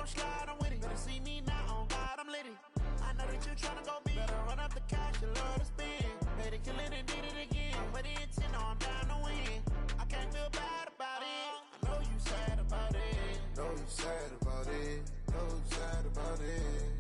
I'm sliding with it. Better see me now, on God, I'm litty. I know that you're trying to go big. Better run up the cash, you love to spend. Made it, kill it, and did it again. But the intent, no, I'm down to win. I can't feel bad about it. I know you sad about it. Know you sad about it. Know you sad about it.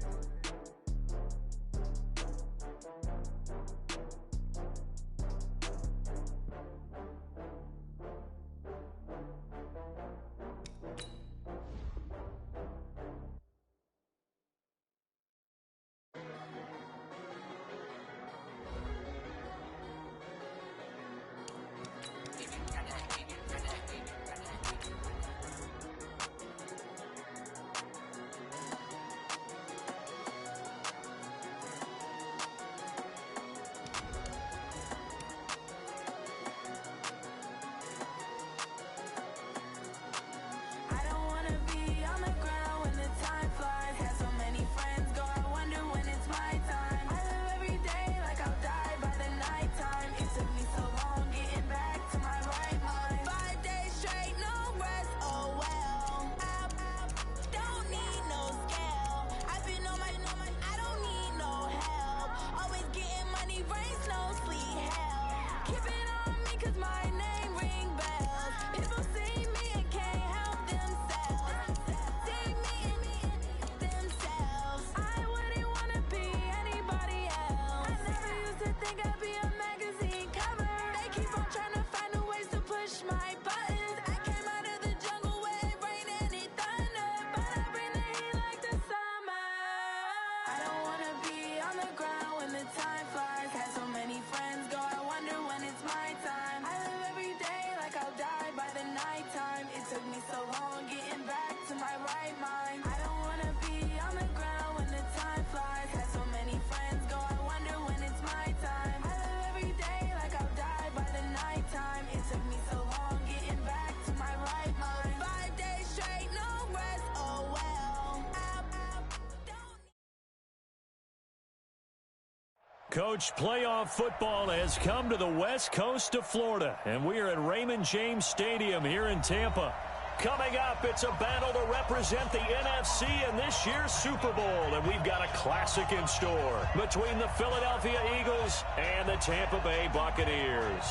Coach, playoff football has come to the west coast of Florida, and we are at Raymond James Stadium here in Tampa. Coming up, it's a battle to represent the NFC in this year's Super Bowl, and we've got a classic in store between the Philadelphia Eagles and the Tampa Bay Buccaneers.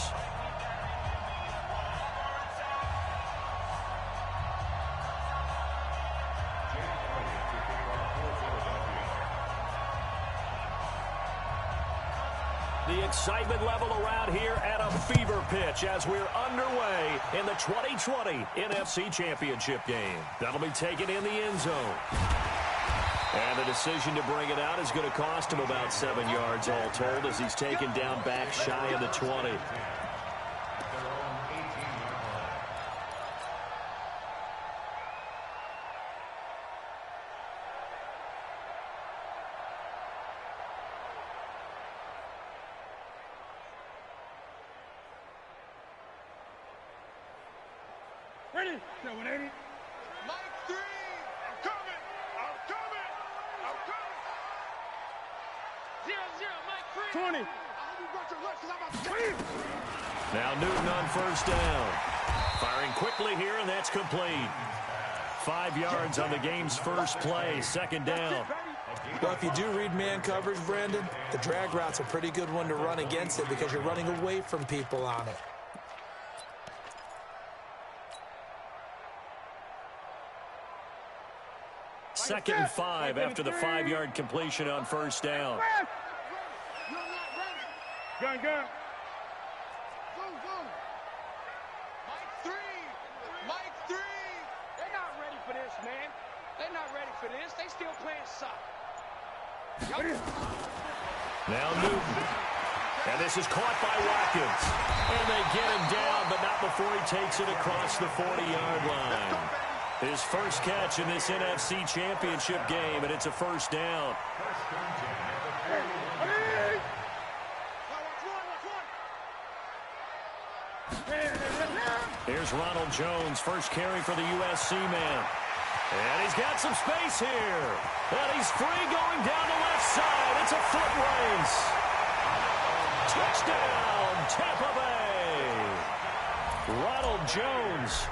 The excitement level around here at a fever pitch as we're underway in the 2020 NFC Championship game. That'll be taken in the end zone. And the decision to bring it out is going to cost him about 7 yards all told as he's taken down back shy of the 20. Ready? No, 180. Mike 3. I'm coming. I'm coming. I'm coming. 0-0. Mike 3. 20. I hope you brought your lunch because I'm about to leave. Now Newton on first down. Firing quickly here, and that's complete. 5 yards on the game's first play. Second down. Well, if you do read man coverage, Brandon, the drag route's a pretty good one to run against it because you're running away from people on it. Second and 5 after the 5-yard completion on first down. Gun. Go. Mike 3. Mike 3. They're not ready for this, man. They're not ready for this. They still playing soccer. Now Newton. And this is caught by Watkins. And they get him down, but not before he takes it across the 40-yard line. His first catch in this NFC Championship game, and it's a first down. Here's Ronald Jones, first carry for the USC man. And he's got some space here. And he's free going down the left side. It's a foot race. Touchdown, Tampa Bay. Ronald Jones,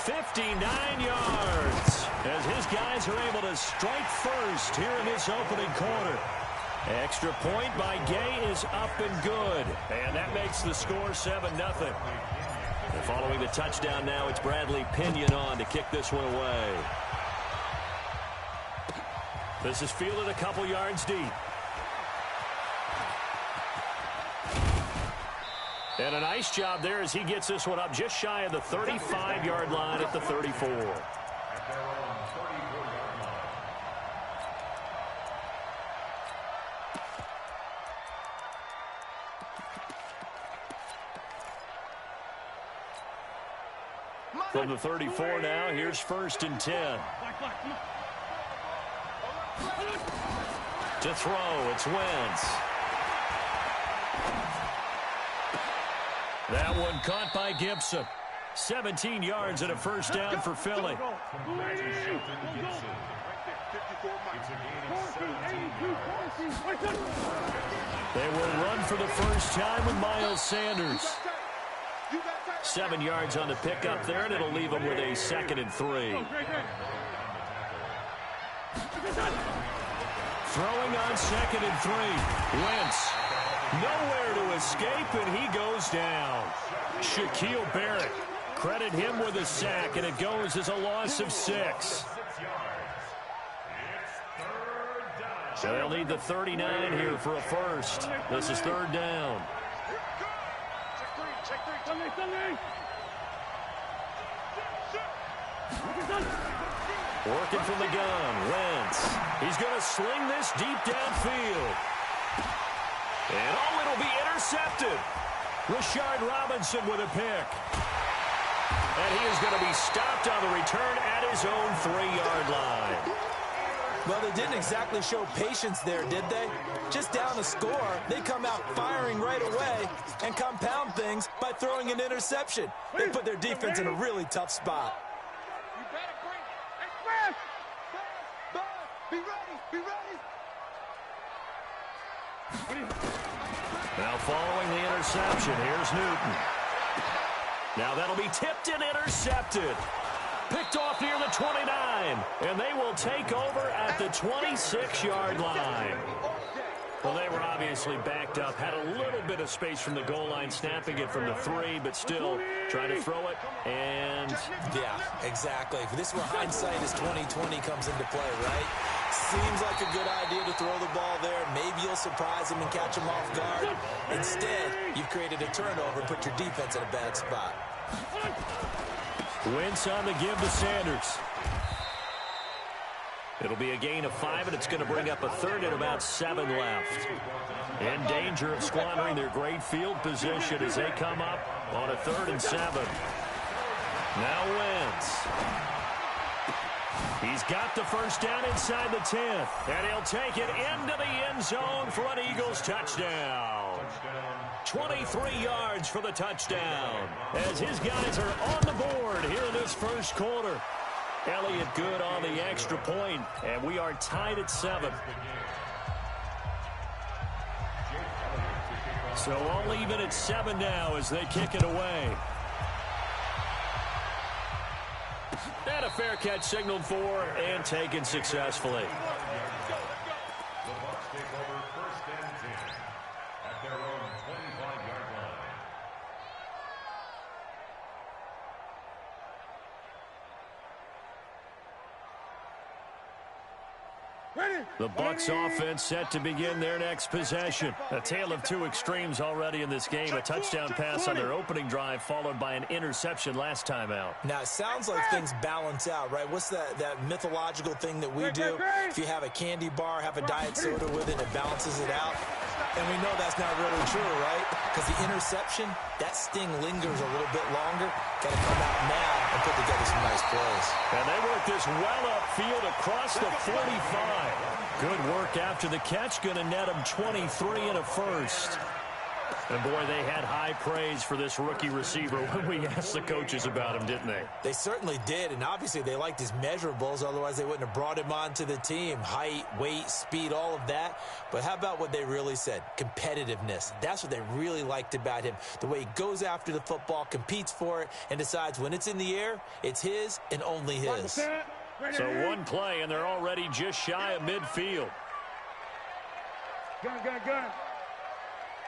59 yards as his guys are able to strike first here in this opening quarter. Extra point by Gay is up and good. And that makes the score 7-0. And following the touchdown now, it's Bradley Pinion on to kick this one away. This is fielded a couple yards deep. And a nice job there as he gets this one up just shy of the 35-yard line at the 34. From the 34 now, here's 1st and 10. To throw, it's Wentz. That one caught by Gibson. 17 yards and a first down for Philly. They will run for the first time with Miles Sanders. 7 yards on the pickup there, and it'll leave them with a 2nd and 3. Throwing on 2nd and 3. Wentz. Nowhere to escape, and he goes down. Shaquille Barrett. Credit him with a sack, and it goes as a loss of 6. So they'll need the 39 here for a first. This is 3rd down. Working from the gun, Wentz. He's going to sling this deep downfield. And, oh, it'll be intercepted. Rashard Robinson with a pick. And he is going to be stopped on the return at his own 3-yard line. Well, they didn't exactly show patience there, did they? Just down a score, they come out firing right away and compound things by throwing an interception. They put their defense in a really tough spot. You better bring it. Express! Be ready! Be ready! Now following the interception, here's Newton. Now that'll be tipped and intercepted. Picked off near the 29, and they will take over at the 26-yard line. Well, they were obviously backed up, had a little bit of space from the goal line, snapping it from the 3, but still trying to throw it, and... Yeah, exactly. This is where hindsight is 20/20 comes into play, right? Seems like a good idea to throw the ball there. Maybe you'll surprise them and catch them off guard. Instead, you've created a turnover and put your defense in a bad spot. Wentz on the give to Sanders. It'll be a gain of 5, and it's going to bring up a 3rd and about 7 left. In danger of squandering their great field position as they come up on a 3rd and 7. Now Wentz. He's got the first down inside the 10, and he'll take it into the end zone for an Eagles touchdown. 23 yards for the touchdown as his guys are on the board here in this first quarter. Elliott good on the extra point, and we are tied at 7. So all even at 7 now as they kick it away. And a fair catch signaled for and taken successfully. The Bucs take over 1st and 10 at their own 25-yard line. The Bucs offense set to begin their next possession. A tale of two extremes already in this game. A touchdown pass on their opening drive followed by an interception last time out. Now, it sounds like things balance out, right? What's that mythological thing that we do? If you have a candy bar, have a diet soda with it, it balances it out. And we know that's not really true, right? Because the interception, that sting lingers a little bit longer. Got to come out now and put together some nice plays. And they work this well upfield across the 45. Good work after the catch. Going to net them 23 and a first. And, boy, they had high praise for this rookie receiver when we asked the coaches about him, didn't they? They certainly did, and obviously they liked his measurables. Otherwise, they wouldn't have brought him onto the team. Height, weight, speed, all of that. But how about what they really said? Competitiveness. That's what they really liked about him. The way he goes after the football, competes for it, and decides when it's in the air, it's his and only his. So one play, and they're already just shy of midfield. Gun.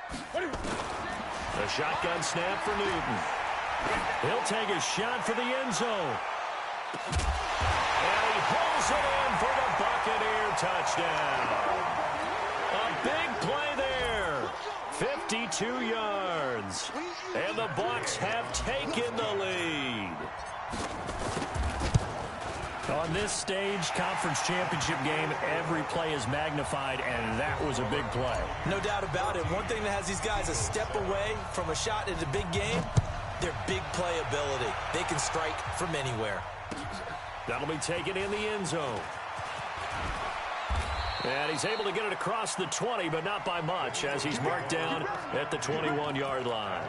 A shotgun snap for Newton. He'll take a shot for the end zone. And he pulls it in for the Buccaneer touchdown. A big play there. 52 yards. And the Bucs have taken the lead. On this stage, conference championship game, every play is magnified, and that was a big play. No doubt about it. One thing that has these guys a step away from a shot at a big game, their big play ability. They can strike from anywhere. That'll be taken in the end zone. And he's able to get it across the 20, but not by much, as he's marked down at the 21-yard line.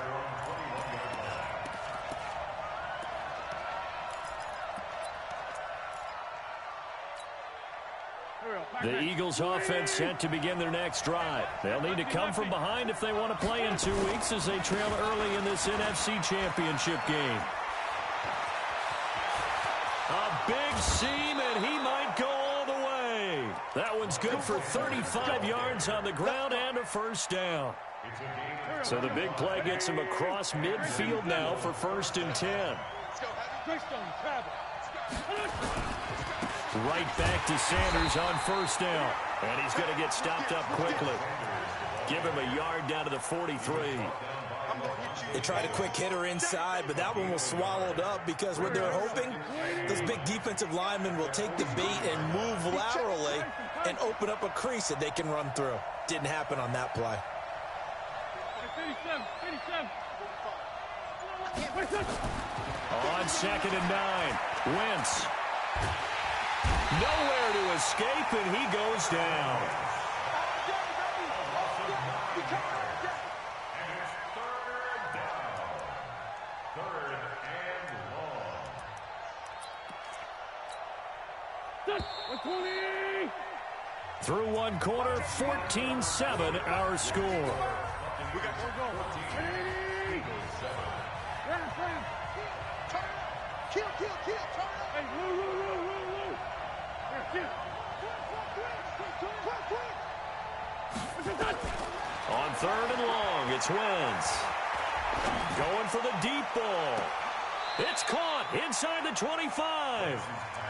The Eagles offense set to begin their next drive. They'll need to come from behind if they want to play in 2 weeks as they trail early in this NFC Championship game. A big seam, and he might go all the way. That one's good for 35 yards on the ground and a first down. So the big play gets him across midfield now for 1st and 10. Right back to Sanders on 1st down. And he's going to get stopped up quickly. Give him a yard down to the 43. They tried a quick hitter inside, but that one was swallowed up because what they're hoping, those big defensive linemen will take the bait and move laterally and open up a crease that they can run through. Didn't happen on that play. On 2nd and 9, Wentz. Nowhere to escape, and he goes down. Through one quarter, 14-7 our score. On 3rd and long, it's Wentz. Going for the deep ball. It's caught inside the 25.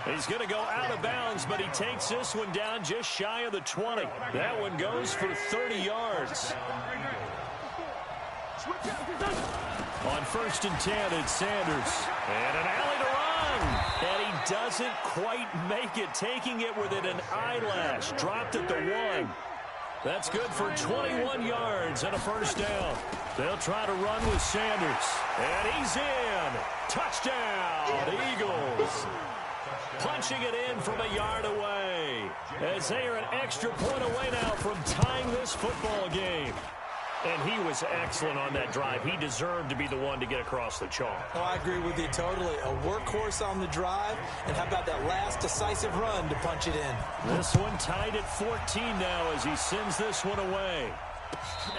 He's going to go out of bounds, but he takes this one down just shy of the 20. That one goes for 30 yards. On 1st and 10, it's Sanders. And an alley to run. And he doesn't quite make it, taking it within an eyelash. Dropped at the 1. That's good for 21 yards and a first down. They'll try to run with Sanders. And he's in. Touchdown, Eagles. Punching it in from a yard away. As they are an extra point away now from tying this football game. And he was excellent on that drive. He deserved to be the one to get across the chalk. Oh, I agree with you totally. A workhorse on the drive. And how about that last decisive run to punch it in? This one tied at 14 now as he sends this one away.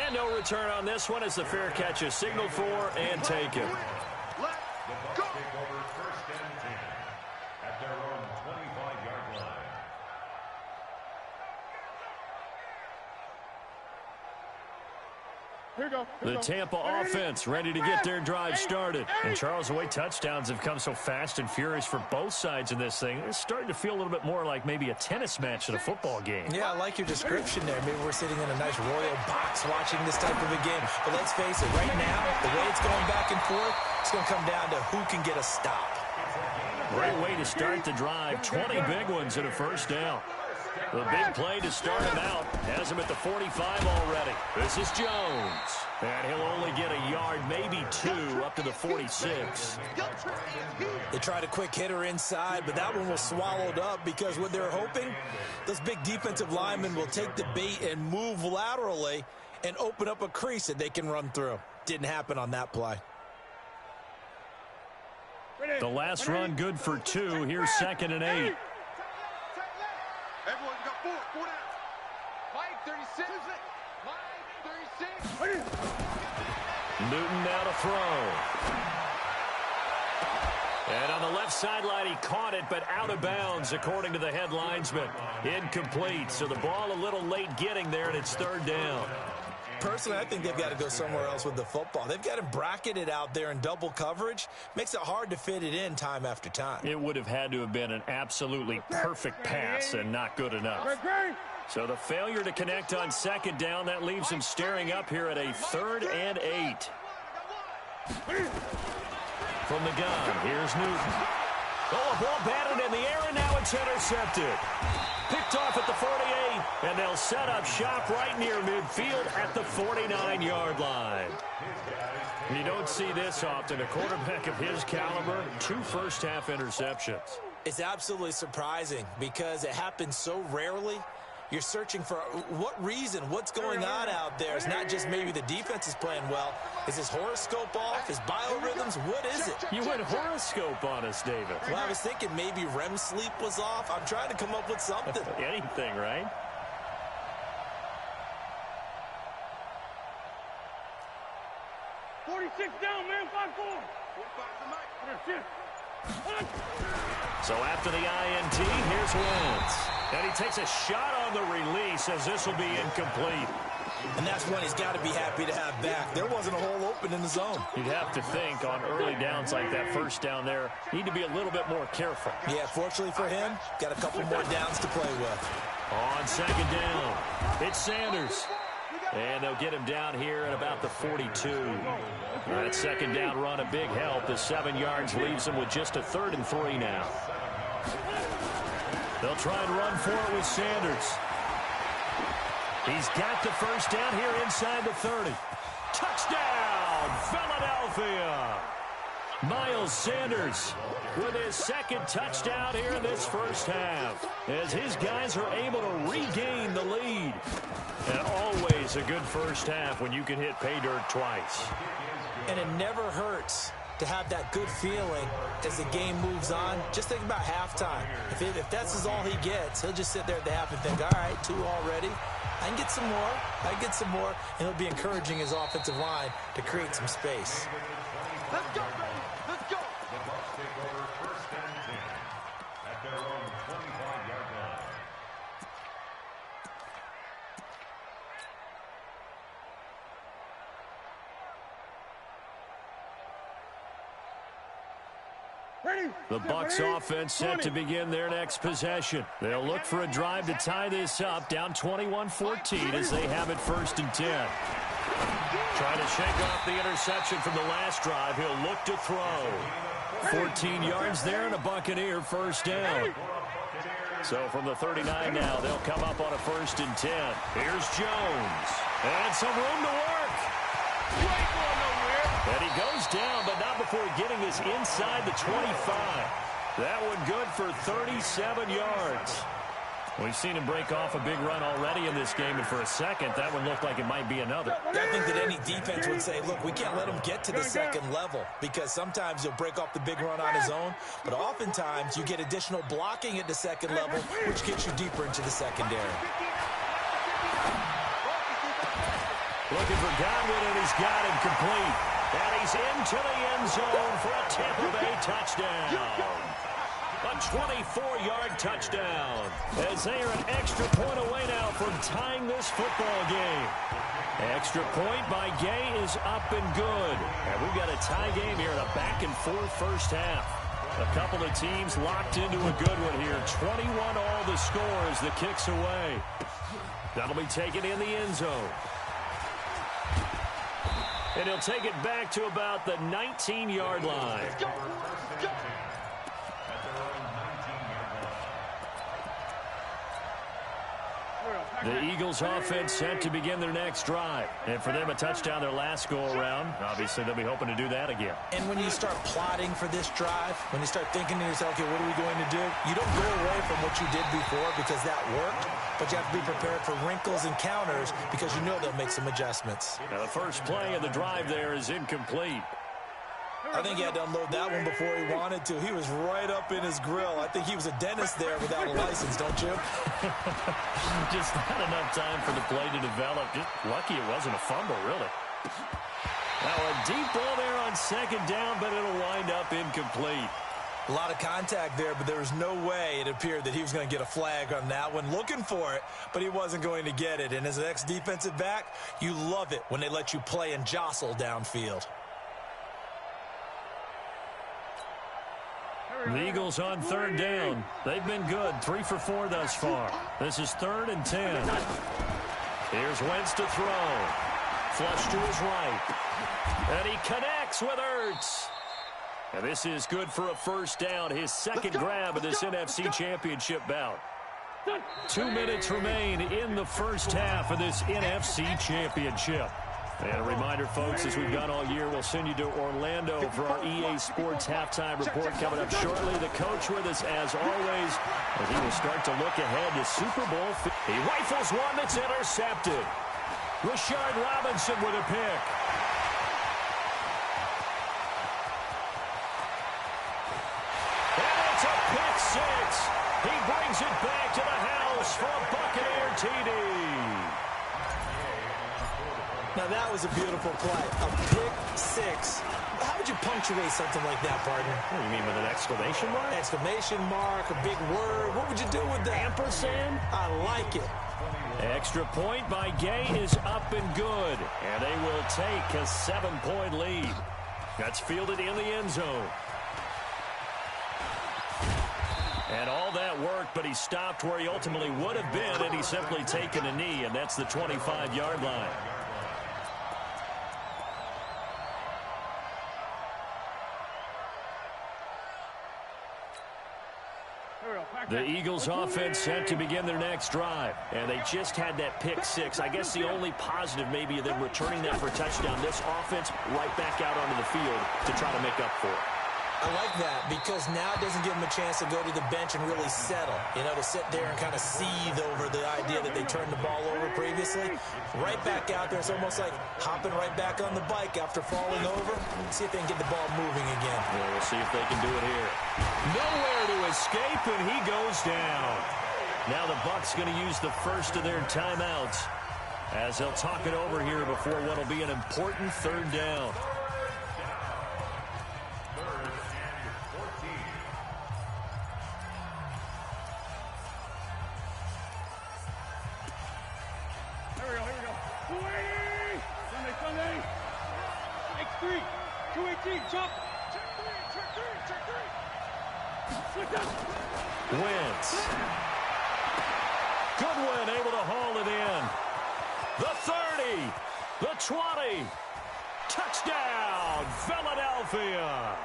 And no return on this one as the fair catch is signaled for and taken. The Tampa offense ready to get their drive started. And Charles, the way touchdowns have come so fast and furious for both sides in this thing, it's starting to feel a little bit more like maybe a tennis match in a football game. Yeah, I like your description there. Maybe we're sitting in a nice royal box watching this type of a game. But let's face it, right now, the way it's going back and forth, it's going to come down to who can get a stop. Great way to start the drive. 20 big ones and a first down. The big play to start him out has him at the 45 already. This is Jones. And he'll only get a yard, maybe 2, up to the 46. They tried a quick hitter inside, but that one was swallowed up because what they're hoping, those big defensive linemen will take the bait and move laterally and open up a crease that they can run through. Didn't happen on that play. The last run good for 2. Here's 2nd and 8. Everyone got 4 down. Mike, 36. Mike, 36. Newton now to throw. And on the left sideline, he caught it, but out of bounds, according to the head linesman. Incomplete, so the ball a little late getting there, and it's 3rd down. Personally, I think they've got to go somewhere else with the football. They've got him bracketed out there in double coverage. Makes it hard to fit it in time after time. It would have had to have been an absolutely perfect pass and not good enough. So the failure to connect on 2nd down, that leaves him staring up here at a 3rd and 8. From the gun, here's Newton. Oh, a ball batted in the air, and now it's intercepted. Picked off at the 48, and they'll set up shop right near midfield at the 49-yard line. You don't see this often. A quarterback of his caliber, 2 first-half interceptions. It's absolutely surprising because it happens so rarely. You're searching for what reason, what's going on out there. It's not just maybe the defense is playing well. Is his horoscope off? His biorhythms? What is it? You went horoscope on us, David. Well, I was thinking maybe REM sleep was off. I'm trying to come up with something. Anything, right? Down, man, 5-4. So after the INT, here's Wentz. And he takes a shot on the release as this will be incomplete. And that's one he's got to be happy to have back. There wasn't a hole open in the zone. You'd have to think on early downs like that, first down there, need to be a little bit more careful. Yeah, fortunately for him, got a couple more downs to play with. On 2nd down, it's Sanders. And they'll get him down here at about the 42. That 2nd down run, a big help. The 7 yards leaves him with just a 3rd and 3 now. They'll try and run for it with Sanders. He's got the first down here inside the 30. Touchdown, Philadelphia! Miles Sanders with his 2nd touchdown here in this first half, as his guys are able to regain the lead. And always a good first half when you can hit pay dirt twice. And it never hurts to have that good feeling as the game moves on. Just think about halftime. If that's all he gets, he'll just sit there at the half and think, all right, 2 already. I can get some more. I can get some more. And he'll be encouraging his offensive line to create some space. Let's go, baby. Let's go. The Bucs take over 1st and 10 at their own 25-yard line. The Bucs offense set to begin their next possession. They'll look for a drive to tie this up, down 21-14 as they have it 1st and 10. Trying to shake off the interception from the last drive. He'll look to throw. 14 yards there and a Buccaneer first down. So from the 39 now, they'll come up on a 1st and 10. Here's Jones. And some room to work. And he goes down, but not before getting this inside the 25. That one good for 37 yards. We've seen him break off a big run already in this game, and for a second, that one looked like it might be another. I think that any defense would say, look, we can't let him get to the 2nd level, because sometimes he'll break off the big run on his own, but oftentimes you get additional blocking at the 2nd level, which gets you deeper into the secondary. Looking for Godwin, and he's got him complete. And he's into the end zone for a Tampa Bay touchdown. A 24-yard touchdown, as they are an extra point away now from tying this football game. Extra point by Gay is up and good. And we've got a tie game here in a back-and-forth first half. A couple of teams locked into a good one here. 21 all the score as the kick's away. That'll be taken in the end zone. And he'll take it back to about the 19-yard line. The Eagles offense set to begin their next drive. And for them, a touchdown their last go-around. Obviously, they'll be hoping to do that again. And when you start plotting for this drive, when you start thinking to yourself, okay, what are we going to do? You don't go away from what you did before because that worked. but you have to be prepared for wrinkles and counters because you know they'll make some adjustments. Now the first play of the drive there is incomplete. I think he had to unload that one before he wanted to. He was right up in his grill. I think he was a dentist there without a license, don't you? Just not enough time for the play to develop. Just lucky it wasn't a fumble, really. Now a deep ball there on second down, but it'll wind up incomplete. A lot of contact there, but there was no way it appeared that he was going to get a flag on that one. Looking for it, but he wasn't going to get it. And as an ex-defensive back, you love it when they let you play and jostle downfield. The Eagles on third down. They've been good, 3 for 4 thus far. This is 3rd and 10. Here's Wentz to throw. Flush to his right. And he connects with Ertz. And this is good for a first down, his second grab of this NFC Championship bout. 2 minutes remain in the first half of this NFC Championship. And a reminder, folks, as we've done all year, we'll send you to Orlando for our EA Sports halftime report coming up shortly. The coach with us, as always, as he will start to look ahead to Super Bowl. He rifles one that's intercepted. Rashard Robinson with a pick. And it's a pick six. He brings it back to the house for a Buccaneer TD. Now, that was a beautiful play. A pick six. How would you punctuate something like that, partner? What do you mean, with an exclamation mark? Exclamation mark, a big word. What would you do with that? Ampersand? I like it. Extra point by Gay is up and good. And they will take a 7-point lead. That's fielded in the end zone. And all that worked, but he stopped where he ultimately would have been, and he's simply taken a knee, and that's the 25-yard line. The Eagles offense set to begin their next drive, and they just had that pick six. I guess the only positive maybe of them returning that for a touchdown. This offense right back out onto the field to try to make up for it. I like that because now it doesn't give them a chance to go to the bench and really settle, you know, to sit there and kind of seethe over the idea that they turned the ball over previously. Right back out there. It's almost like hopping right back on the bike after falling over. See if they can get the ball moving again. Yeah, we'll see if they can do it here. Nowhere to escape, and he goes down. Now the Bucs going to use the first of their timeouts as they'll talk it over here before what will be an important third down. Wentz. Goodwin able to haul it in. The 30. The 20. Touchdown, Philadelphia.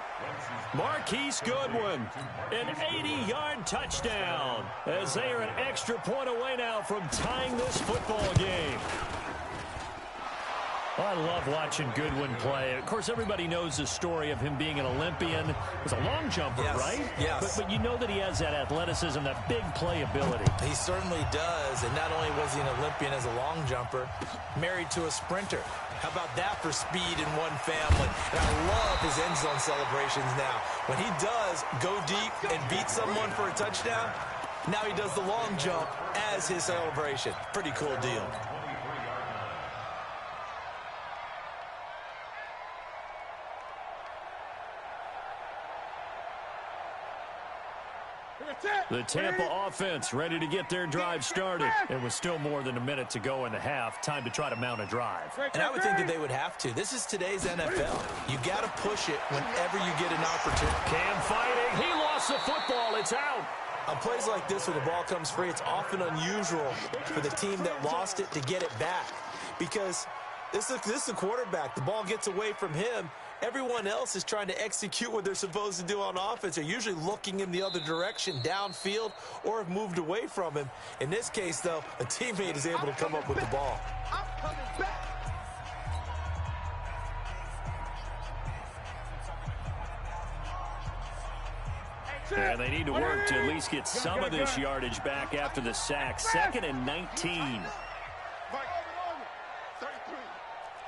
Marquise Goodwin, an 80-yard touchdown, as they are an extra point away now from tying this football game. I love watching Goodwin play. Of course, everybody knows the story of him being an Olympian. He's a long jumper, yes, right? Yes. But you know that he has that athleticism, that big playability. He certainly does. And not only was he an Olympian as a long jumper, married to a sprinter. How about that for speed in one family? And I love his end zone celebrations now. When he does go deep and beat someone for a touchdown, now he does the long jump as his celebration. Pretty cool deal. The Tampa offense ready to get their drive started. And with still more than a minute to go in the half, time to try to mount a drive. And I would think that they would have to. This is today's NFL. You got to push it whenever you get an opportunity. Cam fighting. He lost the football. It's out. On plays like this where the ball comes free, it's often unusual for the team that lost it to get it back. Because this is the quarterback. The ball gets away from him. Everyone else is trying to execute what they're supposed to do on offense. They're usually looking in the other direction, downfield, or have moved away from him. In this case, though, a teammate is able to come up with the ball. I'm coming back. And they need to work to at least get some of this yardage back after the sack. 2nd and 19.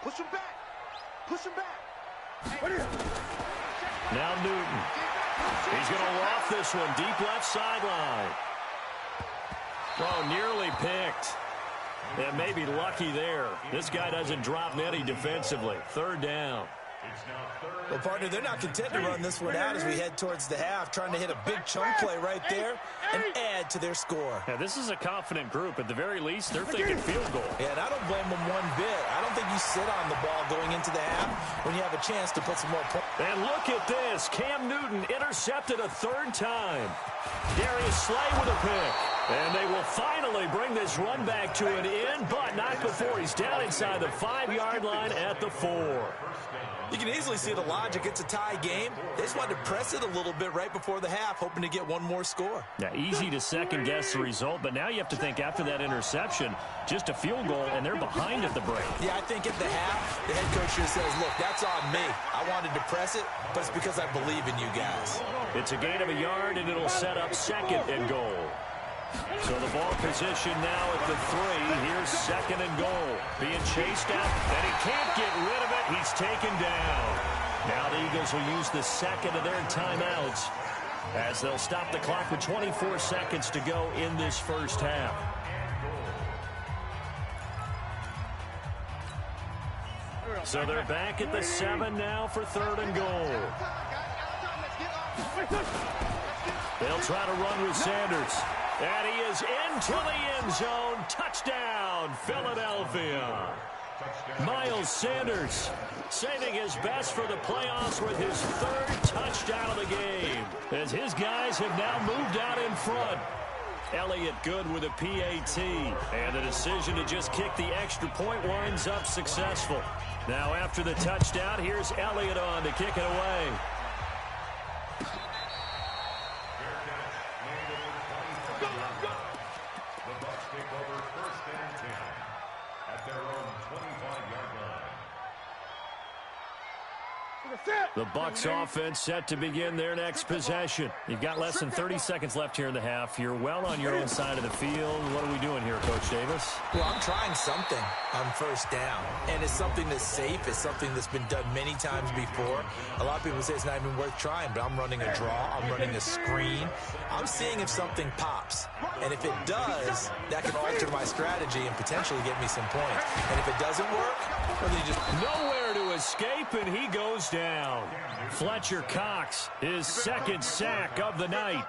Push him back. Push him back. Now Newton. He's going to loft this one deep left sideline. Oh, nearly picked. And maybe lucky there. This guy doesn't drop many defensively. 3rd down. Well, partner, they're not content to run this one out as we head towards the half, trying to hit a big chunk play right there and add to their score. Yeah, this is a confident group. At the very least, they're thinking field goal. Yeah, and I don't blame them one bit. I don't think you sit on the ball going into the half when you have a chance to put some more points. And look at this. Cam Newton intercepted a 3rd time. Darius Slay with a pick. And they will finally bring this run back to an end, but not before he's down inside the 5-yard line at the 4. You can easily see the logic. It's a tie game. They just wanted to press it a little bit right before the half, hoping to get one more score. Yeah, easy to second-guess the result, but now you have to think after that interception, just a field goal, and they're behind at the break. Yeah, I think at the half, the head coach here says, look, that's on me. I wanted to press it, but it's because I believe in you guys. It's a gain of a yard, and it'll set up 2nd and goal. So the ball position now at the 3. Here's 2nd and goal. Being chased out, and he can't get rid of it. He's taken down. Now the Eagles will use the 2nd of their timeouts as they'll stop the clock with 24 seconds to go in this first half. So they're back at the 7 now for 3rd and goal. They'll try to run with Sanders. And he is into the end zone. Touchdown, Philadelphia. Miles Sanders saving his best for the playoffs with his 3rd touchdown of the game, as his guys have now moved out in front. Elliott good with a PAT, and the decision to just kick the extra point winds up successful. Now after the touchdown, here's Elliott on to kick it away. The Bucs offense set to begin their next possession. You've got less than 30 seconds left here in the half. You're well on your own side of the field. What are we doing here, Coach Davis? Well, I'm trying something on 1st down, and it's something that's safe. It's something that's been done many times before. A lot of people say it's not even worth trying, but I'm running a draw. I'm running a screen. I'm seeing if something pops, and if it does, that can alter my strategy and potentially get me some points. And if it doesn't work, well, then you just... Nowhere to escape, and he goes down. Fletcher Cox, his 2nd sack of the night.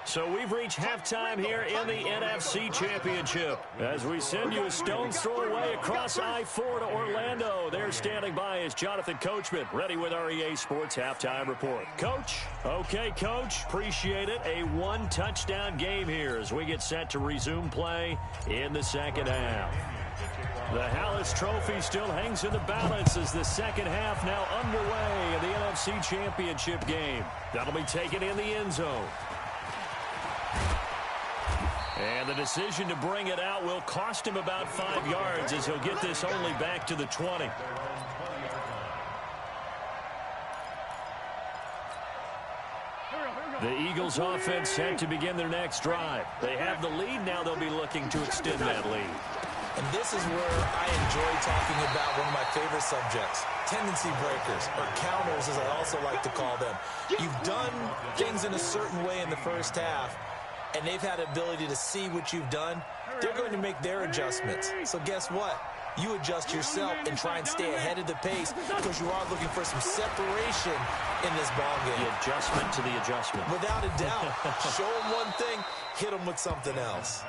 So we've reached halftime here in the NFC Championship as we send you a stone's throw away across I-4 to Orlando. There standing by is Jonathan Coachman, ready with our EA Sports Halftime Report. Coach? Okay, Coach. Appreciate it. A 1-touchdown game here as we get set to resume play in the 2nd half. The Hallis Trophy still hangs in the balance as the 2nd half now underway in the NFC Championship game. That'll be taken in the end zone. And the decision to bring it out will cost him about 5 yards as he'll get this only back to the 20. The Eagles offense set to begin their next drive. They have the lead now. They'll be looking to extend that lead. And this is where I enjoy talking about one of my favorite subjects, tendency breakers, or counters as I also like to call them. You've done things in a certain way in the first half, and they've had the ability to see what you've done. They're going to make their adjustments. So guess what? You adjust yourself and try and stay ahead of the pace because you are looking for some separation in this ballgame. The adjustment to the adjustment. Without a doubt. Show them one thing, hit them with something else.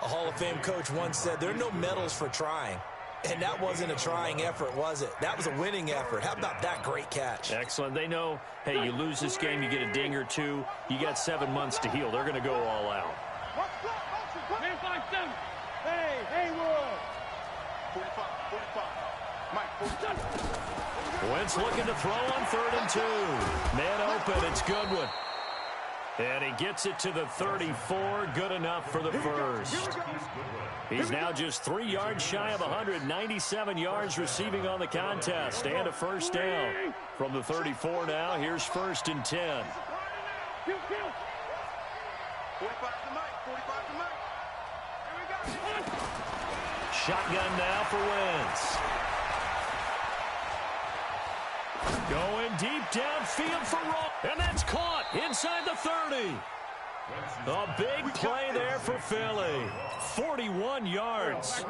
A Hall of Fame coach once said, there are no medals for trying. And that wasn't a trying effort, was it? That was a winning effort. How about that great catch? Excellent. They know, hey, you lose this game, you get a ding or two. You got 7 months to heal. They're going to go all out. Hey, Haywood. 45. Mike, Wentz looking to throw on 3rd and 2. Man open. It's Goodwin. And he gets it to the 34. Good enough for the first. He's now just 3 yards shy of 197 yards receiving on the contest. And a first down from the 34 now. Here's 1st and 10. 45 to Mike. 45 to Mike. Here we go. Shotgun now for Wentz. Going deep downfield for Roll. And that's caught inside the 30. A big play there for Philly. 41 yards.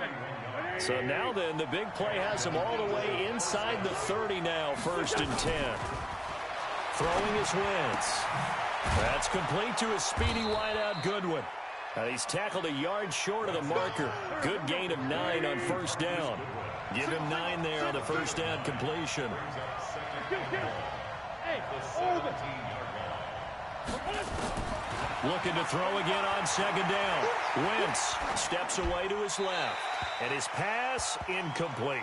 So now then, the big play has him all the way inside the 30 now. 1st and 10. Throwing is Wentz. That's complete to a speedy wideout Goodwin. And he's tackled a yard short of the marker. Good gain of 9 on 1st down. Give him 9 there on the 1st down completion. Looking to throw again on 2nd down. Wentz steps away to his left. And his pass incomplete.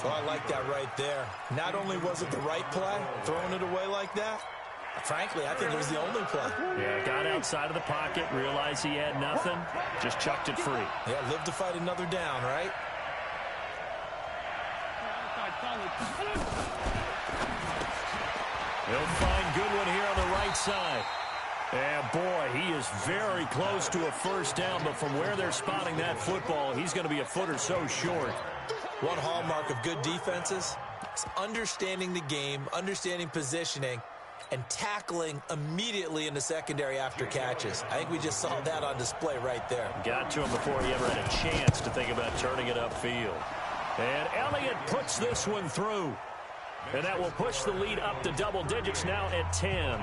So I like that right there. Not only was it the right play, throwing it away like that, frankly, I think it was the only play. Yeah, got outside of the pocket, realized he had nothing, just chucked it free. Yeah, live to fight another down, right? He'll find Goodwin here on the right side. And boy, he is very close to a first down, but from where they're spotting that football, he's going to be a foot or so short. One hallmark of good defenses is understanding the game, understanding positioning, and tackling immediately in the secondary after catches. I think we just saw that on display right there. Got to him before he ever had a chance to think about turning it upfield. And Elliott puts this one through. And that will push the lead up to double digits now at 10.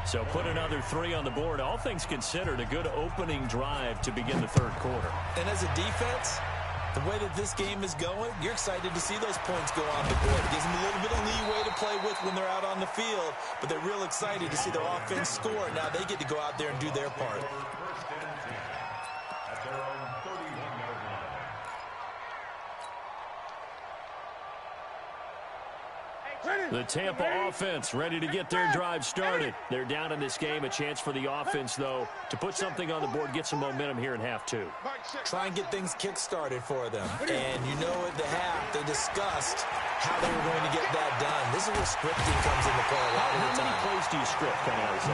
So put another 3 on the board. All things considered, a good opening drive to begin the 3rd quarter. And as a defense, the way that this game is going, you're excited to see those points go on the board. It gives them a little bit of leeway to play with when they're out on the field, but they're real excited to see their offense score. Now they get to go out there and do their part. The Tampa offense ready to get their drive started. They're down in this game. A chance for the offense, though, to put something on the board, get some momentum here in half 2. Try and get things kick-started for them. And you know at the half, they discussed how they were going to get that done. This is where scripting comes into play a lot of the time. How many plays do you script coming out of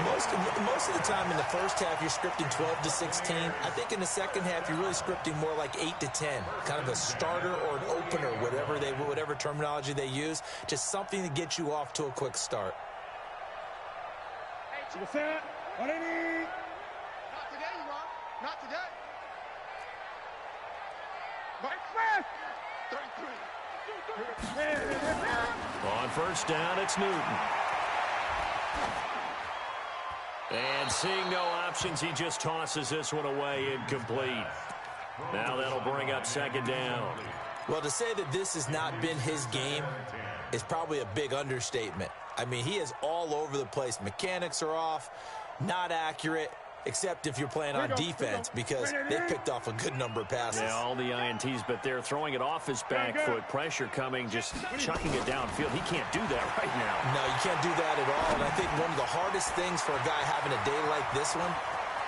the Most of the time in the first half, you're scripting 12 to 16. I think in the second half, you're really scripting more like 8 to 10. Kind of a starter or an opener, whatever terminology they use. Just something to get you off to a quick start. What do you need? Not today, Rob. Not today. Mike Smith. 33. On 1st down, it's Newton. And seeing no options, he just tosses this one away incomplete. Now that'll bring up 2nd down. Well, to say that this has not been his game is probably a big understatement. I mean, he is all over the place. Mechanics are off, not accurate, except if you're playing on defense, because they picked off a good number of passes. Yeah, all the INTs, but they're throwing it off his back foot. Pressure coming, just chucking it downfield. He can't do that right now. No, you can't do that at all. And I think one of the hardest things for a guy having a day like this one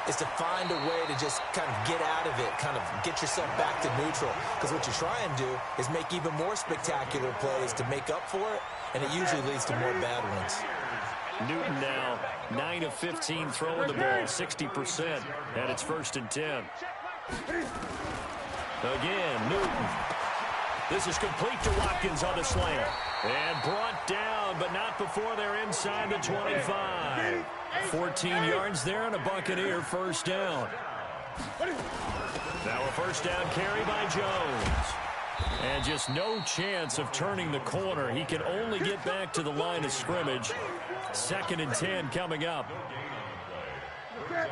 is to find a way to just kind of get out of it, kind of get yourself back to neutral. Because what you try and do is make even more spectacular plays to make up for it, and it usually leads to more bad ones. Newton now 9 of 15 throwing the ball, 60%, and it's 1st and 10. Again, Newton. This is complete to Watkins on the slant. And brought down, but not before they're inside the 25. 14 yards there and a Buccaneer 1st down. Now a 1st down carry by Jones. And just no chance of turning the corner. He can only get back to the line of scrimmage. 2nd and 10 coming up.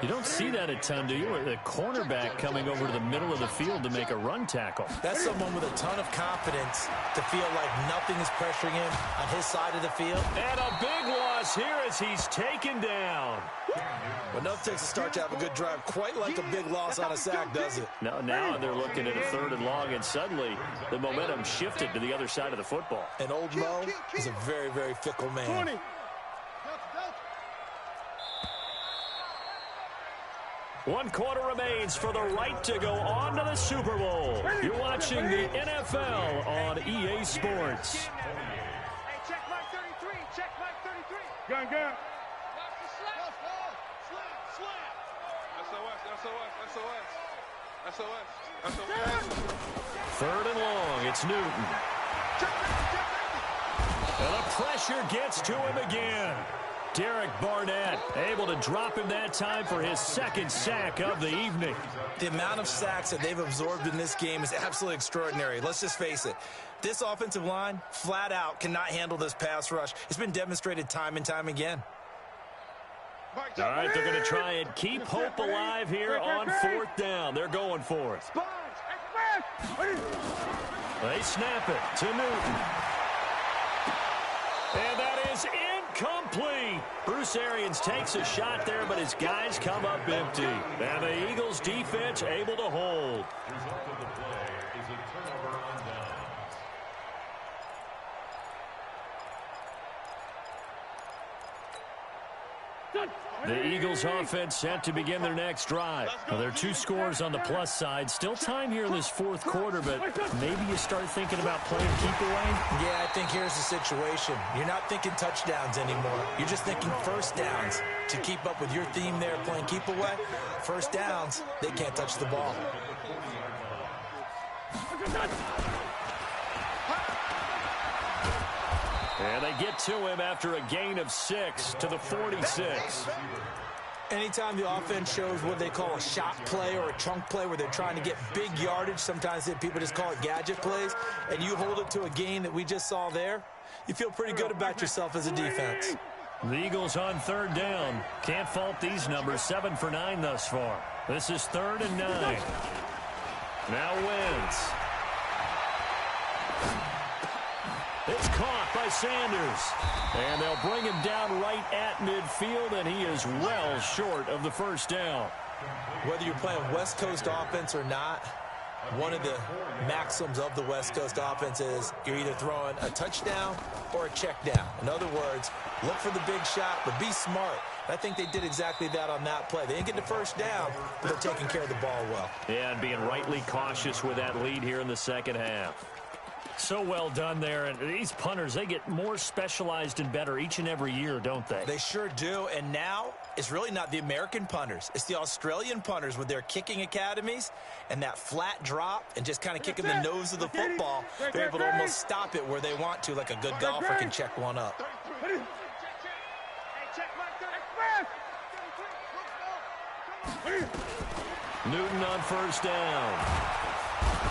You don't see that a ton, do you? The cornerback coming over to the middle of the field to make a run tackle. That's someone with a ton of confidence to feel like nothing is pressuring him on his side of the field. And a big loss here as he's taken down. Well, nothing takes a start to have a good drive. Quite like a big loss on a sack, does it? No, now they're looking at a 3rd and long, and suddenly the momentum shifted to the other side of the football. And old Mo is a very, very fickle man. 1 quarter remains for the right to go on to the Super Bowl. You're watching the NFL on EA Sports. Hey, check Mike 33. Check Mike 33. Gun. Watch the slap. SOS. 3rd and long. It's Newton. And the pressure gets to him again. Derek Barnett able to drop him that time for his 2nd sack of the evening. The amount of sacks that they've absorbed in this game is absolutely extraordinary. Let's just face it. This offensive line, flat out, cannot handle this pass rush. It's been demonstrated time and time again. All right, they're going to try and keep hope alive here on 4th down. They're going for it. They snap it to Newton. And that is incomplete. Bruce Arians takes a shot there, but his guys come up empty. And the Eagles defense able to hold. The Eagles offense set to begin their next drive. Well, there are 2 scores on the plus side. Still time here in this 4th quarter, but maybe you start thinking about playing keep away. Yeah, I think here's the situation. You're not thinking touchdowns anymore. You're just thinking first downs. To keep up with your theme there, playing keep away, first downs, they can't touch the ball. And they get to him after a gain of 6 to the 46. Anytime the offense shows what they call a shot play or a chunk play where they're trying to get big yardage, sometimes people just call it gadget plays, and you hold it to a gain that we just saw there, you feel pretty good about yourself as a defense. The Eagles on 3rd down. Can't fault these numbers. 7 for 9 thus far. This is 3rd and 9. Now Wentz. It's caught by Sanders. And they'll bring him down right at midfield, and he is well short of the 1st down. Whether you're playing West Coast offense or not, one of the maxims of the West Coast offense is you're either throwing a touchdown or a check down. In other words, look for the big shot, but be smart. I think they did exactly that on that play. They didn't get the 1st down, but they're taking care of the ball well. Yeah, and being rightly cautious with that lead here in the 2nd half. So well done there. And these punters, they get more specialized and better each and every year, don't they? They sure do. And now it's really not the American punters. It's the Australian punters with their kicking academies and that flat drop and just kind of kicking the nose of the football. They're able to almost stop it where they want to, like a good golfer can check one up. Newton on 1st down.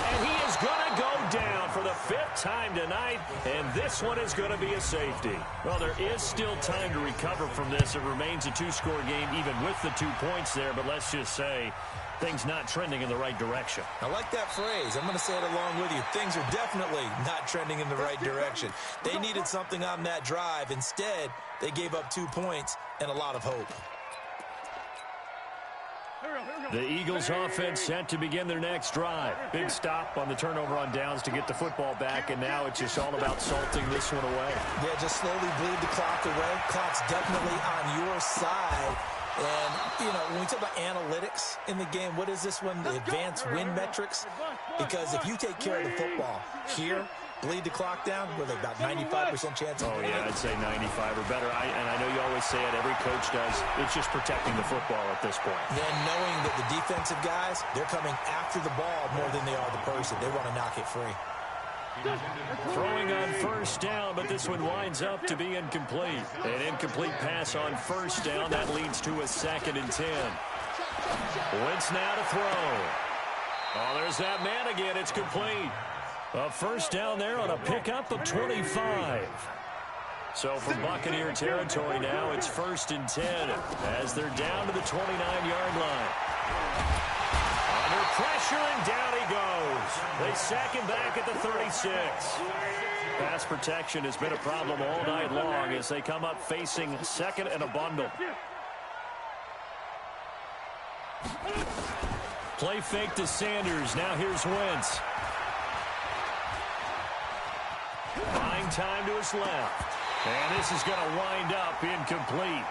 And he is going to go down for the 5th time tonight, and this one is going to be a safety. Well, there is still time to recover from this. It remains a 2-score game even with the 2 points there, but let's just say things not trending in the right direction. I like that phrase. I'm going to say it along with you. Things are definitely not trending in the right direction. They needed something on that drive. Instead, they gave up 2 points and a lot of hope. The Eagles offense set to begin their next drive. Big stop on the turnover on downs to get the football back, and now it's just all about salting this one away. Yeah, just slowly bleed the clock away. Clock's definitely on your side. And, you know, when we talk about analytics in the game, what is this one? The advanced win metrics? Because if you take care of the football here, bleed the clock down with about 95% chance of winning. Oh, yeah, I'd say 95 or better. And I know you always say it, every coach does. It's just protecting the football at this point. Then knowing that the defensive guys, they're coming after the ball more than they are the person. They want to knock it free. Throwing on 1st down, but this one winds up to be incomplete. An incomplete pass on 1st down. That leads to a 2nd and 10. Wentz now to throw. Oh, there's that man again. It's complete. A 1st down there on a pickup of 25. So from Buccaneer territory now, it's 1st and 10 as they're down to the 29-yard line. Under pressure, and down he goes. They sack him back at the 36. Pass protection has been a problem all night long as they come up facing 2nd and a bundle. Play fake to Sanders. Now here's Wentz. Buying time to his left. And this is going to wind up incomplete.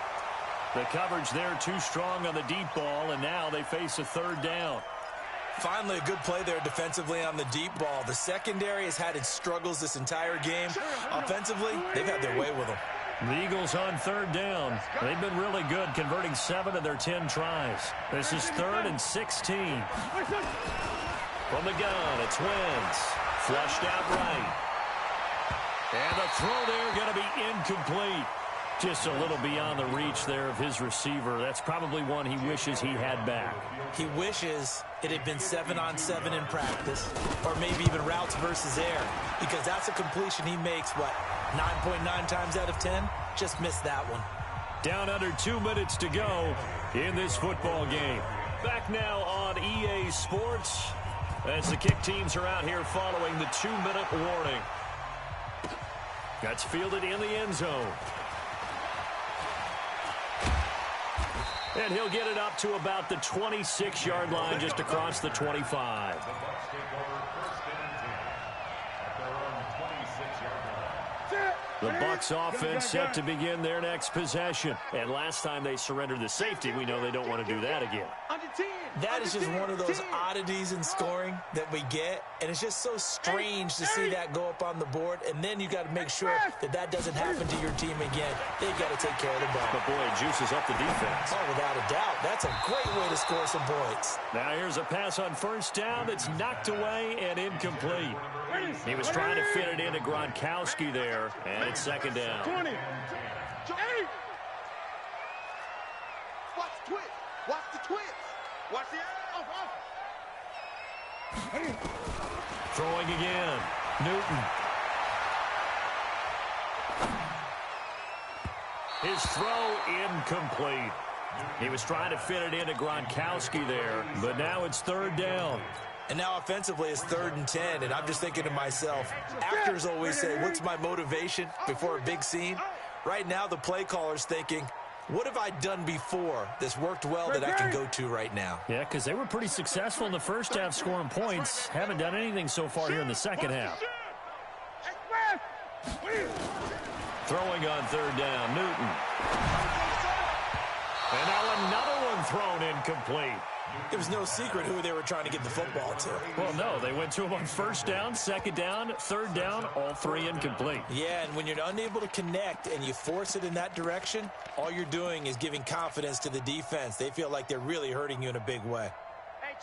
The coverage there too strong on the deep ball, and now they face a third down. Finally, a good play there defensively on the deep ball. The secondary has had its struggles this entire game. Offensively, they've had their way with them. The Eagles on third down. They've been really good, converting 7 of their 10 tries. This is 3rd and 16. From the gun, it's Wentz. Flushed out right. And the throw there going to be incomplete. Just a little beyond the reach there of his receiver. That's probably one he wishes he had back. He wishes it had been 7-on-7 in practice, or maybe even routes versus air, because that's a completion he makes, 9.9 times out of 10? Just missed that one. Down under 2 minutes to go in this football game. Back now on EA Sports as the kick teams are out here following the 2-minute warning. That's fielded in the end zone. And he'll get it up to about the 26-yard line, just across the 25. The Bucs offense set to begin their next possession. And last time they surrendered the safety, we know they don't want to do that again. That is just one of those oddities in scoring that we get, and it's just so strange to see that go up on the board, and then you got to make sure that that doesn't happen to your team again. They've got to take care of the ball. But boy, it juices up the defense. Oh, without a doubt. That's a great way to score some points. Now here's a pass on first down that's knocked away and incomplete. He was trying to fit it into Gronkowski there, and it's second down. 20. Watch the twist. Watch the twist. Watch the Throwing again. Newton. His throw incomplete. He was trying to fit it into Gronkowski there, but now it's third down. And now offensively it's 3rd and 10, and I'm just thinking to myself, actors always say, what's my motivation before a big scene? Right now the play caller's thinking, what have I done before that's worked well that I can go to right now? Yeah, because they were pretty successful in the first half scoring points. Haven't done anything so far here in the second half. Throwing on third down, Newton. And now another one thrown incomplete. It was no secret who they were trying to get the football to. Well, no, they went to him on first down, second down, third down, all 3 incomplete. Yeah, and when you're unable to connect and you force it in that direction, all you're doing is giving confidence to the defense. They feel like they're really hurting you in a big way.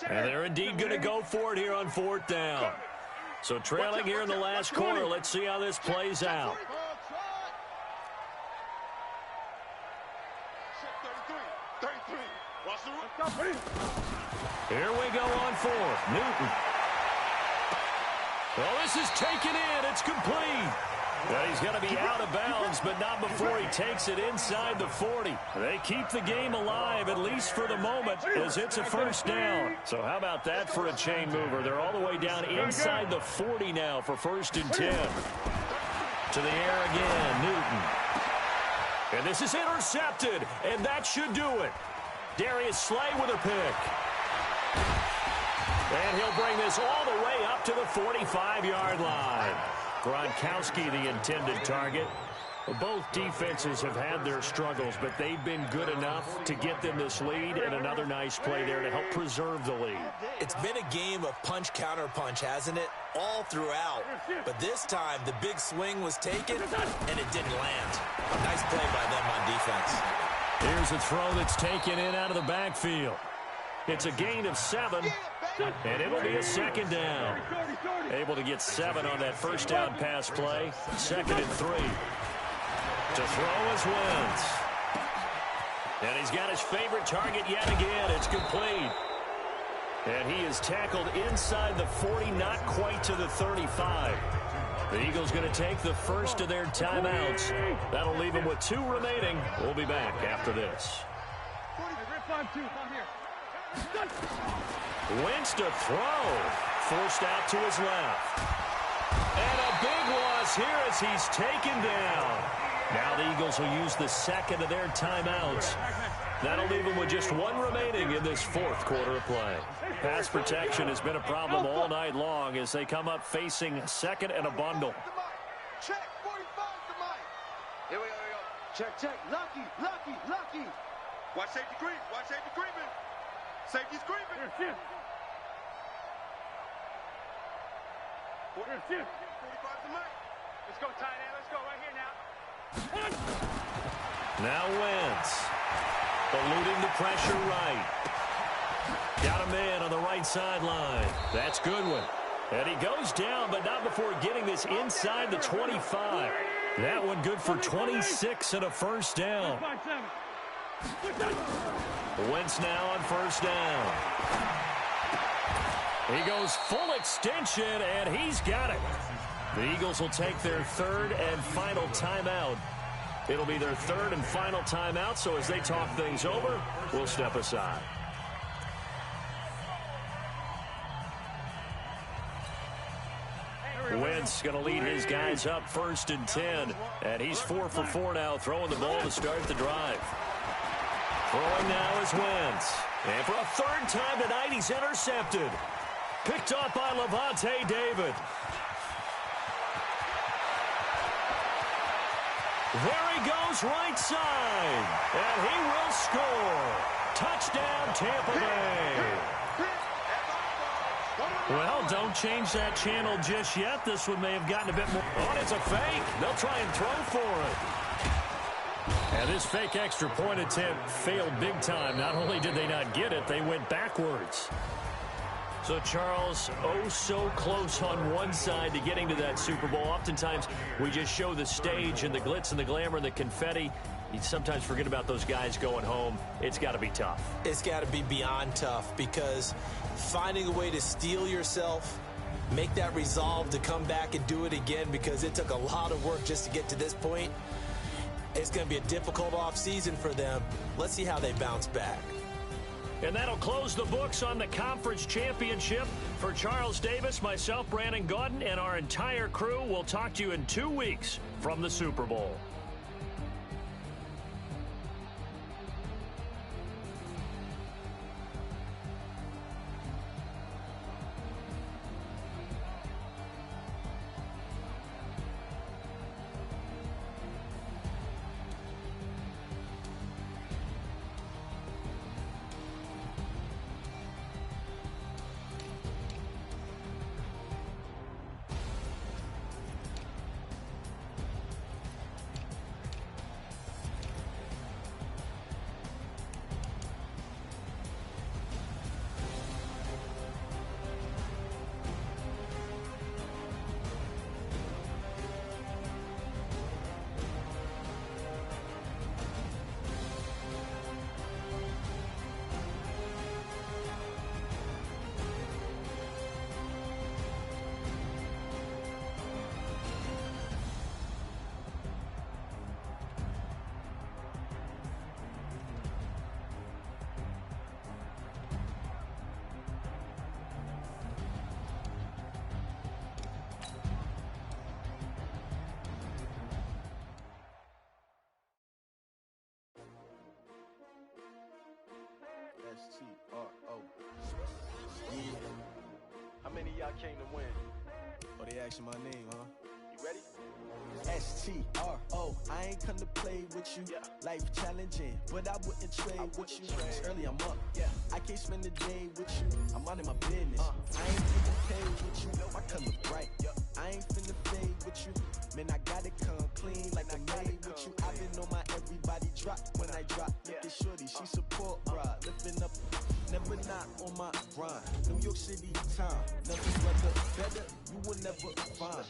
And they're indeed going to go for it here on 4th down. So trailing here in the last quarter, let's see how this plays out. 33. Watch the run. Here we go on 4th. Newton. Well, this is taken in. It's complete. Well, he's going to be out of bounds, but not before he takes it inside the 40. They keep the game alive, at least for the moment, as it's a first down. So how about that for a chain mover? They're all the way down inside the 40 now for 1st and 10. To the air again, Newton. And this is intercepted, and that should do it. Darius Slay with a pick. And he'll bring this all the way up to the 45-yard line. Gronkowski, the intended target. Both defenses have had their struggles, but they've been good enough to get them this lead, and another nice play there to help preserve the lead. It's been a game of punch-counter-punch, hasn't it? All throughout. But this time, the big swing was taken, and it didn't land. Nice play by them on defense. Here's a throw that's taken in out of the backfield. It's a gain of 7, and it'll be a second down. Able to get 7 on that first down pass play. 2nd and 3. To throw is Wentz. And he's got his favorite target yet again. It's complete. And he is tackled inside the 40, not quite to the 35. The Eagles going to take the first of their timeouts. That'll leave them with 2 remaining. We'll be back after this. Wentz to throw. Forced out to his left. And a big loss here as he's taken down. Now the Eagles will use the second of their timeouts. That'll leave them with just 1 remaining in this 4th quarter of play. Pass protection has been a problem all night long as they come up facing 2nd and a bundle. Check, 45 to Mike. Here we go. Check. Lucky. Watch safety creep. Watch safety creeping. Safety's creeping. Here, 45 to Mike. Let's go, tight end. Let's go right here now. Now Wentz. Eluding the pressure right. Got a man on the right sideline. That's Goodwin. And he goes down, but not before getting this inside the 25. That one good for 26 and a first down. Wentz now on first down. He goes full extension, and he's got it. The Eagles will take their third and final timeout. It'll be their third and final timeout, so as they talk things over, we'll step aside. Wentz going to lead his guys up 1st and 10. And he's 4 for 4 now, throwing the ball to start the drive. Throwing now is Wentz. And for a third time tonight, he's intercepted. Picked off by Levante David. There he goes right side. And he will score. Touchdown, Tampa Bay. Well, don't change that channel just yet. This one may have gotten a bit more. Oh, it's a fake. They'll try and throw for it. And this fake extra point attempt failed big time. Not only did they not get it, they went backwards. So, Charles, oh so close on one side to getting to that Super Bowl. Oftentimes, we just show the stage and the glitz and the glamour and the confetti. You sometimes forget about those guys going home. It's got to be tough. It's got to be beyond tough, because finding a way to steel yourself, make that resolve to come back and do it again, because it took a lot of work just to get to this point. It's going to be a difficult offseason for them. Let's see how they bounce back. And that'll close the books on the conference championship. For Charles Davis, myself, Brandon Gaudin, and our entire crew, we'll talk to you in 2 weeks from the Super Bowl. S-T-R-O. Yeah. How many of y'all came to win? Oh, they asking my name, huh? You ready? S-T-R-O. I ain't come to play with you. Yeah. Life challenging, but I wouldn't trade with you. It's early, I'm up. Yeah. I can't spend the day with you. I'm out of my business. I ain't finna pay with you. My color bright. I ain't finna fade with you. Man, I gotta come clean like I made with you. I've been on my everybody drop when I drop. Look at shorty, she support ride. Lifting up, never not on my grind. New York City time, nothing weather better, you will never find.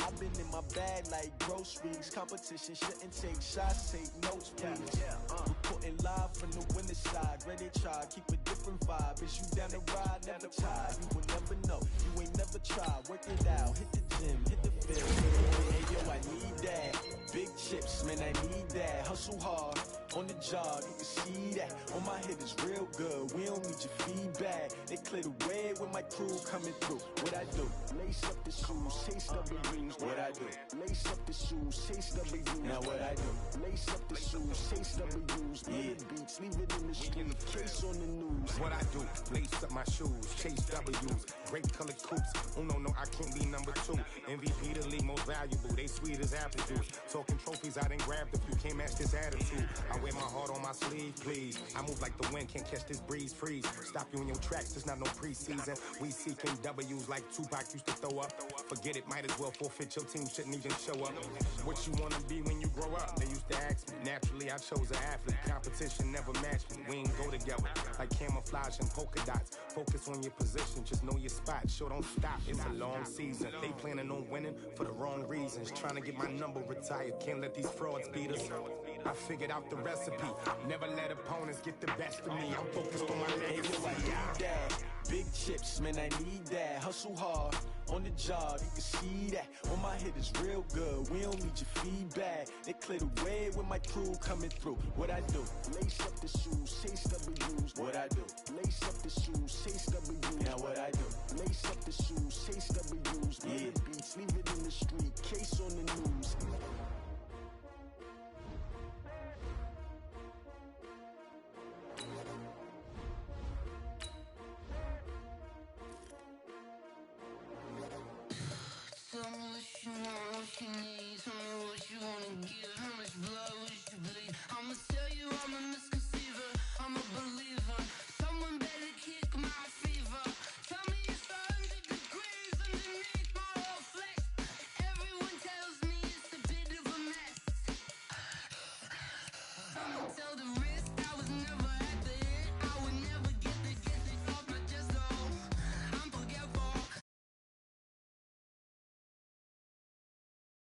I've been in my bag like groceries. Competition shouldn't take shots, take notes, please. Reporting live from the winter side. Ready to try, keep a different vibe. Is you down the ride, never tired. You will never know, you ain't never tried. Work it out, hit the gym, hit the field. Hey yo, I need that. Big chips, man, I need that. Hustle hard, on the job, you can see that. On my head is real good, we don't need your feedback. They clear the way with my crew coming through. What I do? Lace up the shoes, chase W's. What I do? Lace up the shoes, chase W's. Now what I do? Lace up the shoes, chase W's. Yeah, beats, leave it in the street, case on the news. What I do? Lace up my shoes, chase W's. Great colored coops. Oh no, I can't be number 2. MVP the league most valuable. They sweet as apple juice. Talking trophies, I didn't grab the few. Can't match this attitude. attitude. I wear my heart on my sleeve, please. I move like the wind, can't catch this breeze, freeze. Stop you in your tracks, it's not no preseason. We seeking W's like Tupac used to throw up. Forget it, might as well forfeit, your team shouldn't even show up. What you wanna be when you grow up? They used to ask me. Naturally, I chose an athlete. Competition never matched me. We ain't go together like camouflage and polka dots. Focus on your position, just know your spot. Sure, don't stop, it's a long season. They planning on winning for the wrong reasons. Trying to get my number retired, can't let these frauds beat us. I figured out the recipe. Never let opponents get the best of me. I'm focused on my legacy. I need that. Big chips, man, I need that. Hustle hard on the job, you can see that. On my hit is real good. We don't need your feedback. They clear the way with my crew coming through. What I do? Lace up the shoes, chase W's. What I do? Lace up the shoes, chase W's. Now what I do? Lace up the shoes, chase W's. Yeah, beats, leave it in the street. Case on the news. Tell me what you want, what you need. Tell me what you wanna give. How much blood